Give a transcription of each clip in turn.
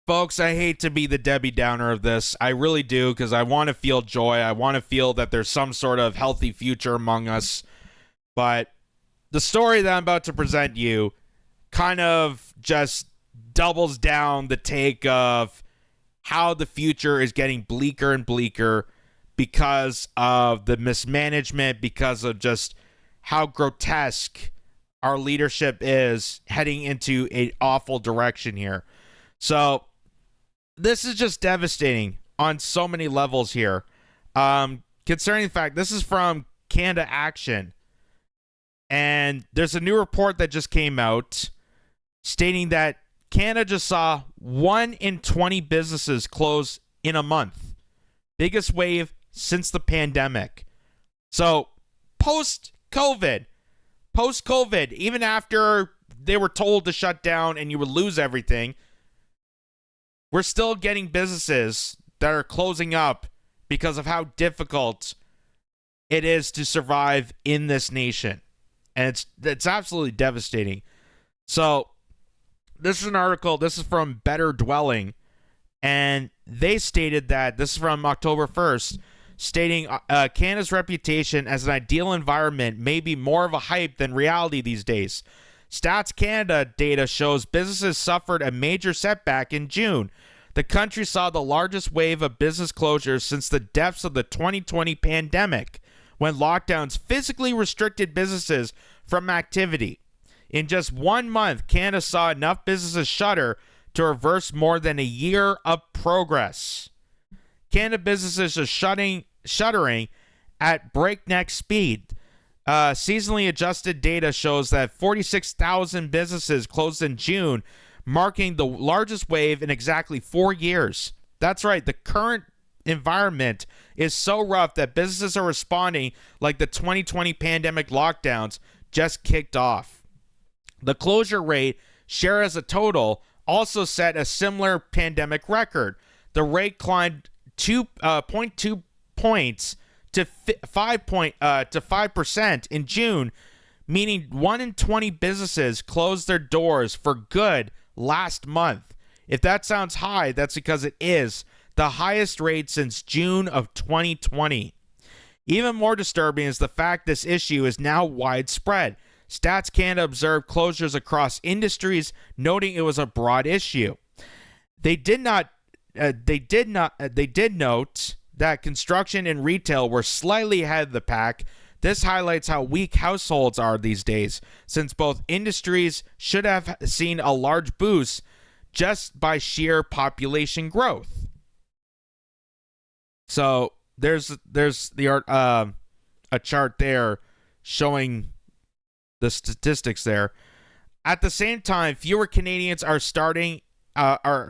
folks, I hate to be the Debbie Downer of this. I really do, because I want to feel joy. I want to feel that there's some sort of healthy future among us. But the story that I'm about to present you kind of just doubles down the take of how the future is getting bleaker and bleaker because of the mismanagement, because of just how grotesque our leadership is heading into an awful direction here. So this is just devastating on so many levels here. Concerning the fact, this is from Canada Action, and there's a new report that just came out stating that Canada just saw 1 in 20 businesses close in a month. Biggest wave since the pandemic. So post-COVID, even after they were told to shut down and you would lose everything, we're still getting businesses that are closing up because of how difficult it is to survive in this nation. And it's absolutely devastating. So this is an article. This is from Better Dwelling. And they stated that, this is from October 1st, stating Canada's reputation as an ideal environment may be more of a hype than reality these days. Stats Canada data shows businesses suffered a major setback in June. The country saw the largest wave of business closures since the depths of the 2020 pandemic, when lockdowns physically restricted businesses from activity. In just 1 month, Canada saw enough businesses shutter to reverse more than a year of progress. Canada businesses are shuttering at breakneck speed. Seasonally adjusted data shows that 46,000 businesses closed in June, marking the largest wave in exactly 4 years. That's right, the current environment is so rough that businesses are responding like the 2020 pandemic lockdowns just kicked off. The closure rate, share as a total, also set a similar pandemic record. The rate climbed 2.2 points to 5% in June, meaning 1 in 20 businesses closed their doors for good last month. If that sounds high, that's because it is the highest rate since June of 2020. Even more disturbing is the fact this issue is now widespread. Stats Canada observed closures across industries, noting it was a broad issue. They did note that construction and retail were slightly ahead of the pack. This highlights how weak households are these days, since both industries should have seen a large boost just by sheer population growth. So there's the a chart there showing the statistics there. At the same time, fewer Canadians are starting a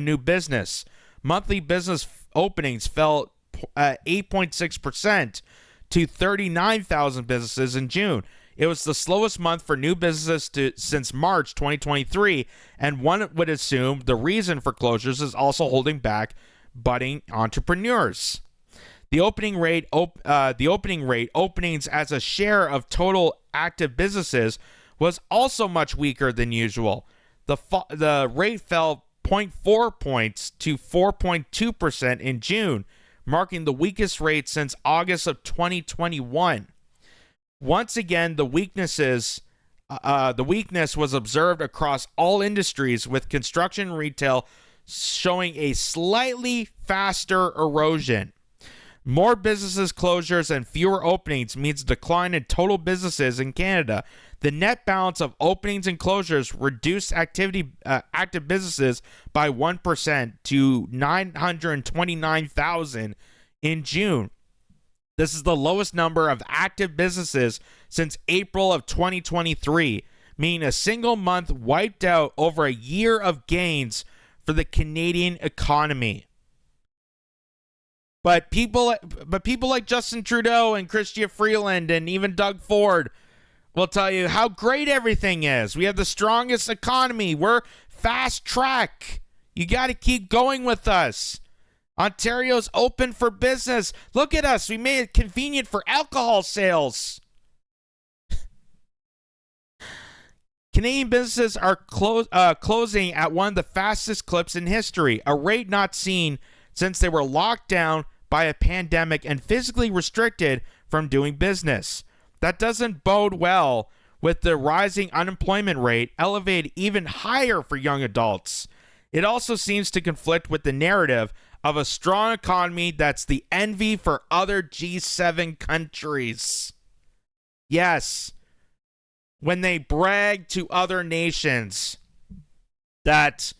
new business. Monthly business openings fell 8.6% to 39,000 businesses in June. It was the slowest month for new businesses since March 2023, and one would assume the reason for closures is also holding back budding entrepreneurs. The opening rate openings as a share of total active businesses was also much weaker than usual. The rate fell 0.4 points to 4.2% in June, marking the weakest rate since August of 2021. Once again, the weakness was observed across all industries, with construction and retail showing a slightly faster erosion. More businesses closures and fewer openings means a decline in total businesses in Canada. The net balance of openings and closures reduced active businesses by 1% to 929,000 in June. This is the lowest number of active businesses since April of 2023, meaning a single month wiped out over a year of gains for the Canadian economy. But people like Justin Trudeau and Chrystia Freeland and even Doug Ford will tell you how great everything is. We have the strongest economy. We're fast track. You got to keep going with us. Ontario's open for business. Look at us. We made it convenient for alcohol sales. Canadian businesses are closing at one of the fastest clips in history, a rate not seen since they were locked down by a pandemic and physically restricted from doing business. That doesn't bode well with the rising unemployment rate elevated even higher for young adults. It also seems to conflict with the narrative of a strong economy that's the envy for other G7 countries. Yes, when they brag to other nations that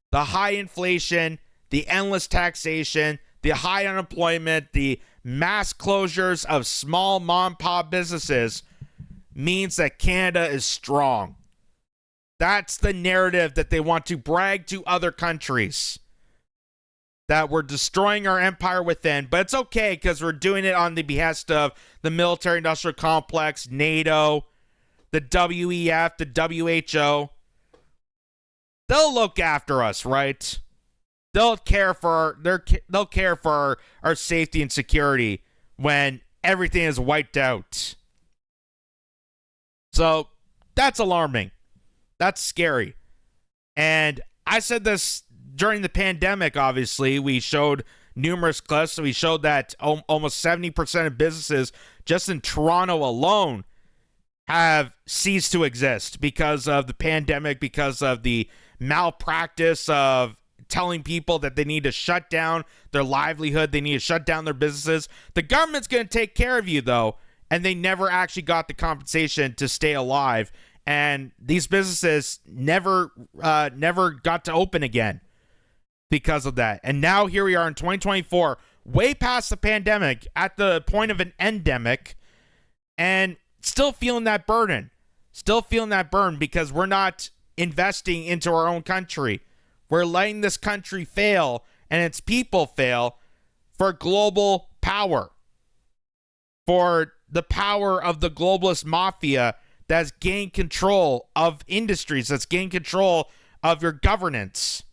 the high inflation, the endless taxation, the high unemployment, the mass closures of small mom-and-pop businesses means that Canada is strong. That's the narrative that they want to brag to other countries. That we're destroying our empire within, but it's okay because we're doing it on the behest of the military-industrial complex, NATO, the WEF, the WHO. They'll look after us, right? They'll care for our safety and security when everything is wiped out. So that's alarming. That's scary. And I said this during the pandemic, obviously. We showed numerous clips. We showed that almost 70% of businesses just in Toronto alone have ceased to exist because of the pandemic, because of the malpractice of telling people that they need to shut down their livelihood, they need to shut down their businesses. The government's going to take care of you, though, and they never actually got the compensation to stay alive. And these businesses never got to open again because of that. And now here we are in 2024, way past the pandemic, at the point of an endemic, and still feeling that burden. Still feeling that burden because we're not investing into our own country. We're letting this country fail and its people fail for global power. For the power of the globalist mafia that's gained control of industries, that's gained control of your governance.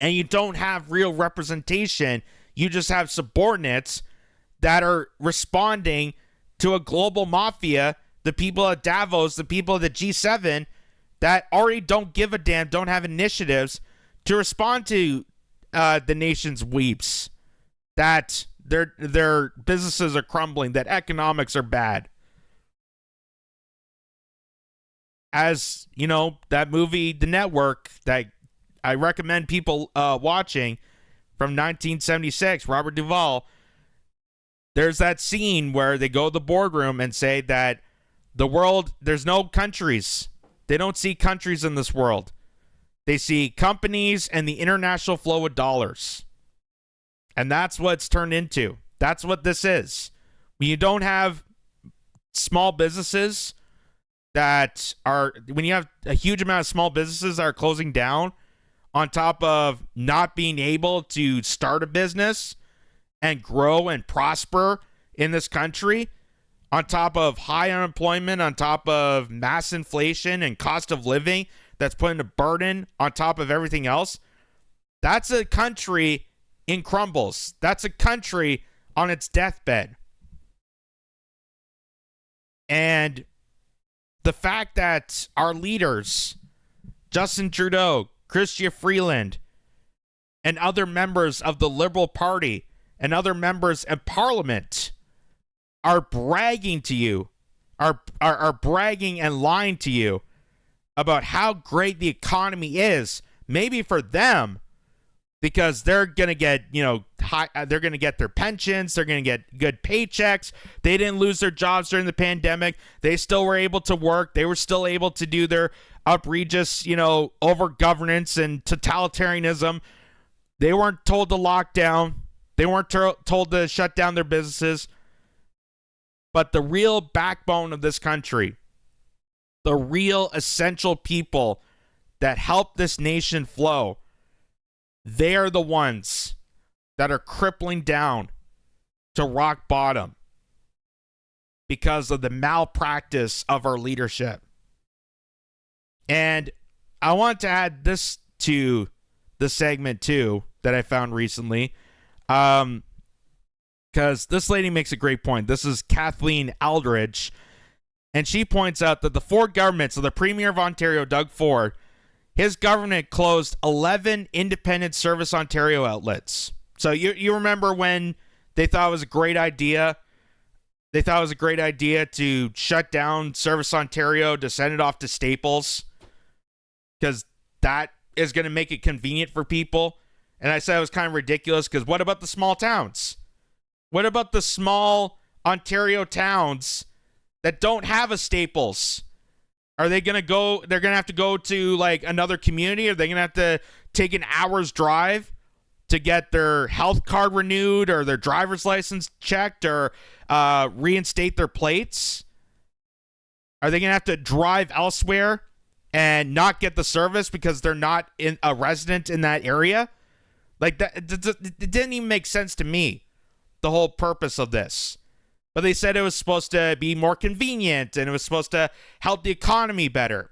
And you don't have real representation. You just have subordinates that are responding to a global mafia, the people at Davos, the people of the G7 that already don't give a damn, don't have initiatives to respond to the nation's weeps, that their businesses are crumbling, that economics are bad. As, you know, that movie, The Network, that I recommend people watching, from 1976, Robert Duvall, there's that scene where they go to the boardroom and say that the world, there's no countries. They don't see countries in this world. They see companies and the international flow of dollars. And that's what it's turned into. That's what this is. When you don't have small businesses that are, when you have a huge amount of small businesses that are closing down, on top of not being able to start a business and grow and prosper in this country, on top of high unemployment, on top of mass inflation and cost of living that's putting a burden on top of everything else, that's a country in crumbles. That's a country on its deathbed. And the fact that our leaders, Justin Trudeau, Chrystia Freeland, and other members of the Liberal Party and other members of Parliament are bragging to you, are bragging and lying to you about how great the economy is, maybe for them, because they're going to get, you know, they're going to get their pensions, they're going to get good paychecks. They didn't lose their jobs during the pandemic. They still were able to work. They were still able to do their outrageous, you know, over governance and totalitarianism. They weren't told to lock down. They weren't told to shut down their businesses. But the real backbone of this country, the real essential people that help this nation flow, they are the ones that are crippling down to rock bottom because of the malpractice of our leadership. And I want to add this to the segment too that I found recently, because this lady makes a great point. This is Kathleen Aldridge. And she points out that the Ford government, so the Premier of Ontario, Doug Ford, his government closed 11 independent Service Ontario outlets. So you remember when they thought it was a great idea? They thought it was a great idea to shut down Service Ontario, to send it off to Staples, because that is going to make it convenient for people. And I said it was kind of ridiculous, because what about the small towns? What about the small Ontario towns that don't have a Staples? Are they going to go, they're going to have to go to like another community? Are they going to have to take an hour's drive to get their health card renewed or their driver's license checked or reinstate their plates? Are they going to have to drive elsewhere and not get the service because they're not a resident in that area? Like, that, it didn't even make sense to me, the whole purpose of this. But they said it was supposed to be more convenient and it was supposed to help the economy better.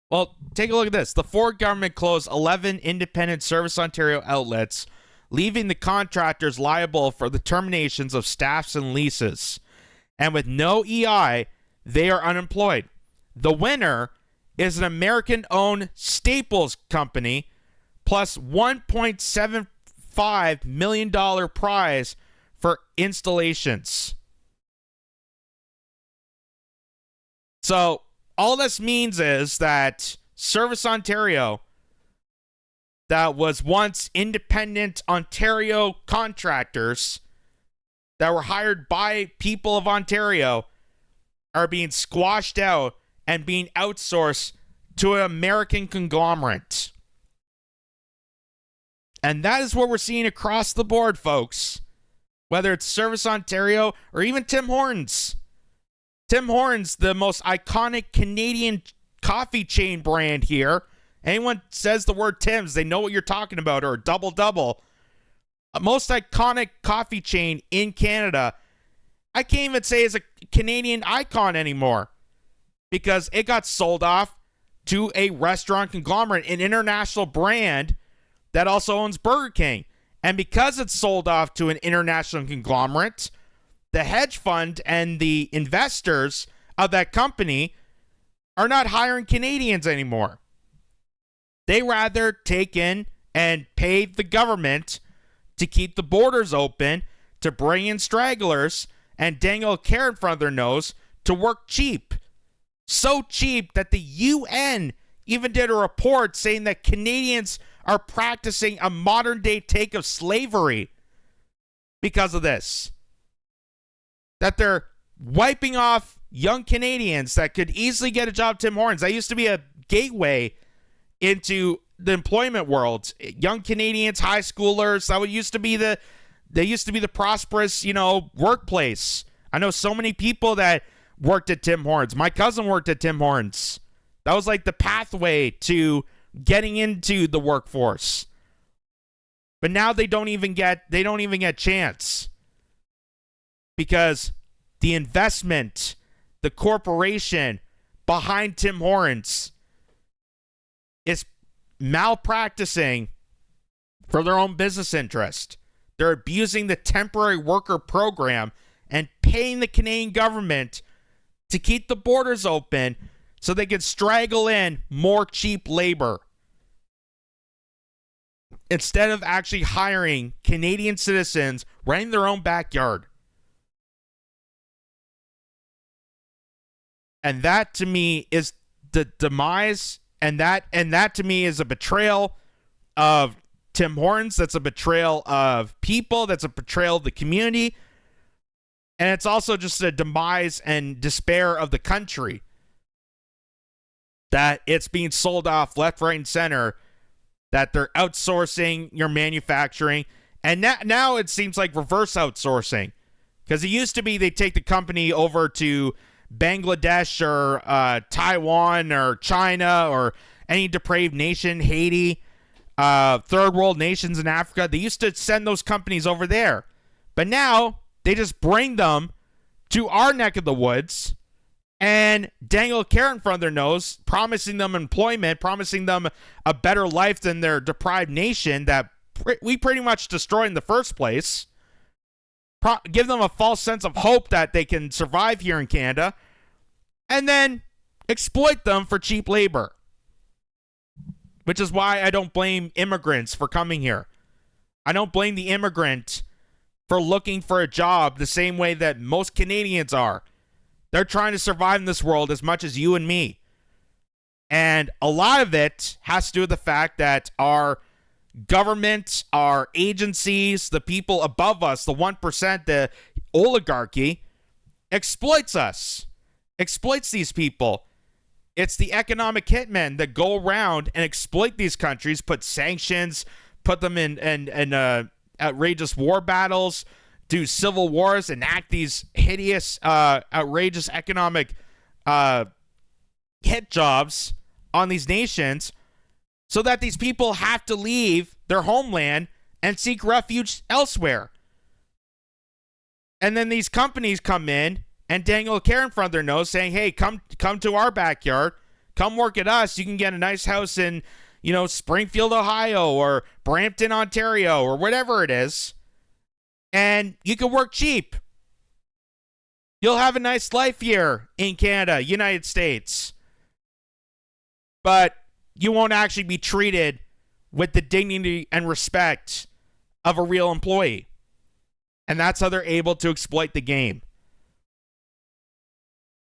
Well, take a look at this. The Ford government closed 11 independent Service Ontario outlets, leaving the contractors liable for the terminations of staffs and leases. And with no EI, they are unemployed. The winner is an American-owned Staples company plus $1.75 million prize for installations. So all this means is that Service Ontario, that was once independent Ontario contractors that were hired by people of Ontario, are being squashed out and being outsourced to an American conglomerate. And that is what we're seeing across the board, folks. Whether it's Service Ontario or even Tim Hortons. Tim Hortons, the most iconic Canadian coffee chain brand here. Anyone says the word Tim's, they know what you're talking about, or Double Double. Most iconic coffee chain in Canada. I can't even say is a Canadian icon anymore because it got sold off to a restaurant conglomerate, an international brand that also owns Burger King. And because it's sold off to an international conglomerate, the hedge fund and the investors of that company are not hiring Canadians anymore. They rather take in and pay the government to keep the borders open, to bring in stragglers, and dangle a carrot in front of their nose to work cheap. So cheap that the UN even did a report saying that Canadians are practicing a modern-day take of slavery because of this. That they're wiping off young Canadians that could easily get a job at Tim Hortons. That used to be a gateway into the employment world. Young Canadians, high schoolers, that used to be the prosperous, workplace. I know so many people that worked at Tim Hortons. My cousin worked at Tim Hortons. That was like the pathway to getting into the workforce. But now they don't even get chance. Because the investment, the corporation behind Tim Hortons is malpracticing for their own business interest. They're abusing the temporary worker program and paying the Canadian government to keep the borders open so they can straggle in more cheap labor instead of actually hiring Canadian citizens running their own backyard. And that to me is the demise, and that to me is a betrayal of Tim Hortons. That's a betrayal of people. That's a betrayal of the community. And it's also just a demise and despair of the country. That it's being sold off left, right, and center. That they're outsourcing your manufacturing. And now it seems like reverse outsourcing. Because it used to be they take the company over to Bangladesh or Taiwan or China or any depraved nation, Haiti, third world nations in Africa. They used to send those companies over there. But now they just bring them to our neck of the woods and dangle a carrot in front of their nose, promising them employment, promising them a better life than their deprived nation that we pretty much destroyed in the first place. give them a false sense of hope that they can survive here in Canada, and then exploit them for cheap labor. Which is why I don't blame immigrants for coming here. I don't blame the immigrant for looking for a job the same way that most Canadians are. They're trying to survive in this world as much as you and me. And a lot of it has to do with the fact that our government, our agencies, the people above us, the 1%, the oligarchy, exploits us, exploits these people. It's the economic hitmen that go around and exploit these countries, put sanctions, put them in outrageous war battles, do civil wars, enact these hideous, outrageous economic hit jobs on these nations so that these people have to leave their homeland and seek refuge elsewhere. And then these companies come in and dangle a carrot in front of their nose saying, hey, come to our backyard. Come work at us. You can get a nice house in, Springfield, Ohio, or Brampton, Ontario, or whatever it is. And you can work cheap. You'll have a nice life here in Canada, United States. But you won't actually be treated with the dignity and respect of a real employee. And that's how they're able to exploit the game.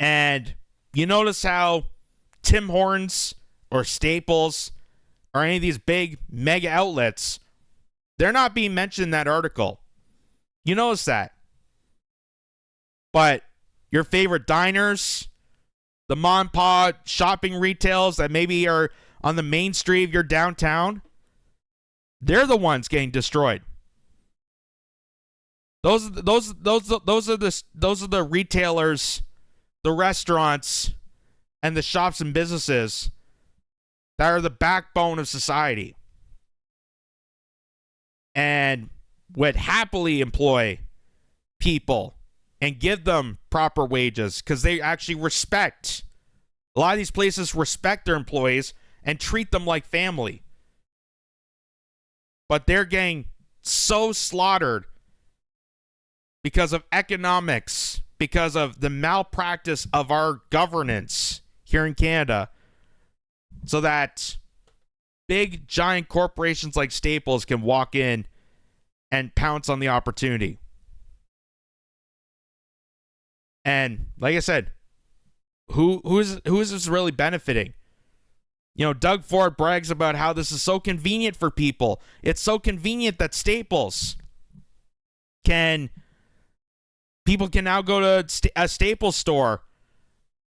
And you notice how Tim Hortons or Staples or any of these big mega outlets, they're not being mentioned in that article. You notice that. But your favorite diners, the mom and pop shopping retails that maybe are on the main street of your downtown, they're the ones getting destroyed. Those are the retailers, the restaurants, and the shops and businesses that are the backbone of society and would happily employ people and give them proper wages because they actually respect. A lot of these places respect their employees and treat them like family. But they're getting so slaughtered because of economics, because of the malpractice of our governance here in Canada, so that big, giant corporations like Staples can walk in and pounce on the opportunity. And like I said, who is this really benefiting? Doug Ford brags about how this is so convenient for people. It's so convenient that people can now go to a Staples store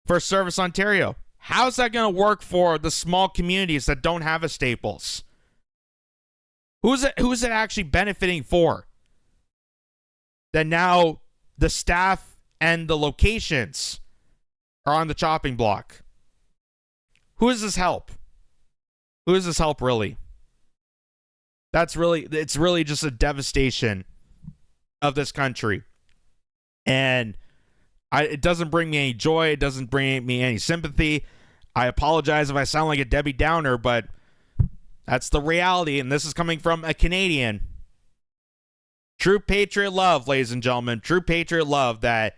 for Service Ontario. How's that going to work for the small communities that don't have a Staples? Who's it actually benefiting for? That now the staff and the locations are on the chopping block. Who does this help? Who does this help really? It's really just a devastation of this country. And it doesn't bring me any joy. It doesn't bring me any sympathy. I apologize if I sound like a Debbie Downer, but that's the reality. And this is coming from a Canadian. True patriot love, ladies and gentlemen. True patriot love that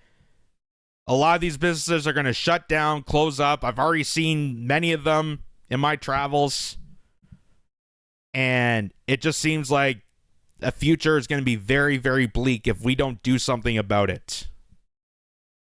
a lot of these businesses are going to shut down, close up. I've already seen many of them in my travels. And it just seems like the future is going to be very, very bleak if we don't do something about it.